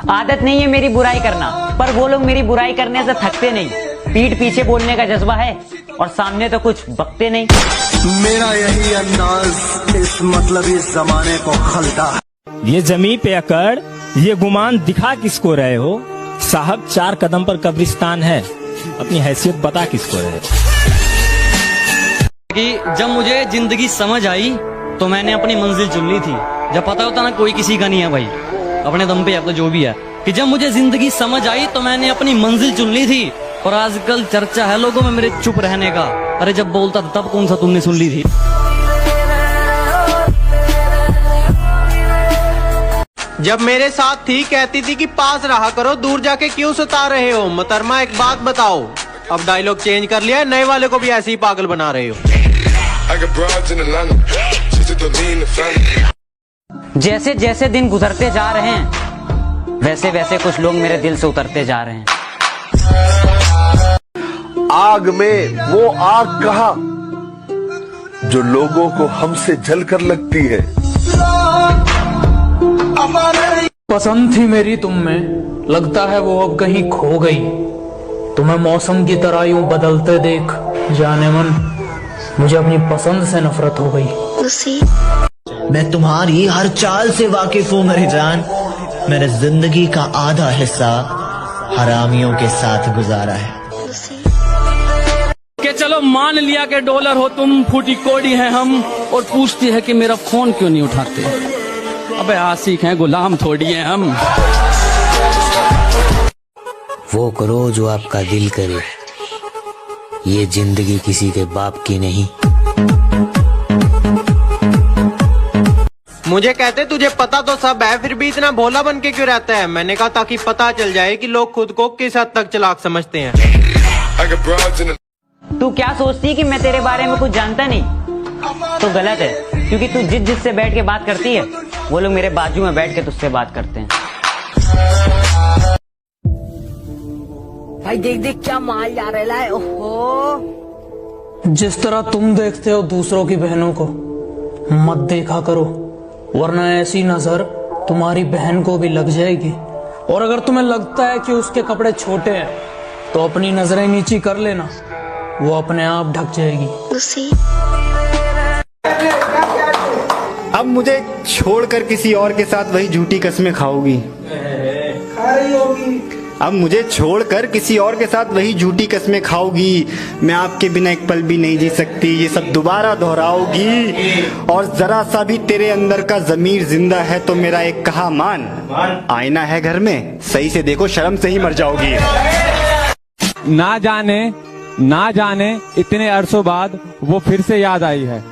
आदत नहीं है मेरी बुराई करना, पर वो लोग मेरी बुराई करने से थकते नहीं। पीठ पीछे बोलने का जज्बा है और सामने तो कुछ बकते नहीं। मेरा यही अंदाज इस मतलबी जमाने को खलता है। ये जमीन पे अकड़, ये गुमान दिखा किसको रहे हो? साहब 4 कदम पर कब्रिस्तान है, अपनी हैसियत बता किसको रहे हो? कि जब मुझे जिंदगी समझ आई तो मैंने अपनी मंजिल चुन ली थी। जब पता होता ना कोई किसी का नहीं है भाई, अपने दम पे अब तो जो भी है, कि जब मुझे जिंदगी समझ आई तो मैंने अपनी मंजिल चुन ली थी। और आजकल चर्चा है लोगों में मेरे चुप रहने का। अरे जब बोलता था तब कौन सा तुमने सुन ली थी? जब मेरे साथ थी कहती थी कि पास रहा करो, दूर जाके क्यों सता रहे हो? मोहतरमा एक बात बताओ, अब डायलॉग चेंज कर लिया है, नए वाले को भी ऐसे ही पागल बना रहे हो। जैसे जैसे दिन गुजरते जा रहे हैं वैसे वैसे कुछ लोग मेरे दिल से उतरते जा रहे हैं। आग में वो आग कहाँ जो लोगों को हमसे जलकर लगती है। पसंद थी मेरी तुम में, लगता है वो अब कहीं खो गई। तुम्हें मौसम की तरह यूं बदलते देख जाने मन मुझे अपनी पसंद से नफरत हो गई। मैं तुम्हारी हर चाल से वाकिफ हूँ मेरी जान। मैंने जिंदगी का आधा हिस्सा हरामियों के साथ गुजारा है। कि चलो मान लिया कि डॉलर हो तुम, फूटी कोड़ी है हम, और पूछती है कि मेरा फोन क्यों नहीं उठाते। अबे आशिक हैं, गुलाम थोड़ी हैं हम। वो करो जो आपका दिल करे, ये जिंदगी किसी के बाप की नहीं। मुझे कहते तुझे पता तो सब है, फिर भी इतना भोला बन के क्यों रहता है? मैंने कहा ताकि पता चल जाए कि लोग खुद को किस हद तक चालाक समझते हैं। तू क्या सोचती है कि मैं तेरे बारे में कुछ जानता नहीं? तो गलत है, क्योंकि तू जिससे बैठ के बात करती है वो लोग मेरे बाजू में बैठ के तुझसे बात करते हैं। भाई देख देख क्या माल जा रहा है। ओहो, जिस तरह तुम देखते हो दूसरों की बहनों को मत देखा करो, वरना ऐसी नजर तुम्हारी बहन को भी लग जाएगी। और अगर तुम्हें लगता है कि उसके कपड़े छोटे हैं तो अपनी नजरें नीची कर लेना, वो अपने आप ढक जाएगी। अब मुझे छोड़कर किसी और के साथ वही झूठी कस्में खाओगी। अब मुझे छोड़कर किसी और के साथ वही झूठी कस्में खाओगी। मैं आपके बिना एक पल भी नहीं जी सकती, ये सब दोबारा दोहराओगी। और जरा सा भी तेरे अंदर का जमीर जिंदा है तो मेरा एक कहा मान, आईना है घर में, सही से देखो शर्म से ही मर जाओगी। ना जाने इतने अरसों बाद वो फिर से याद आई है।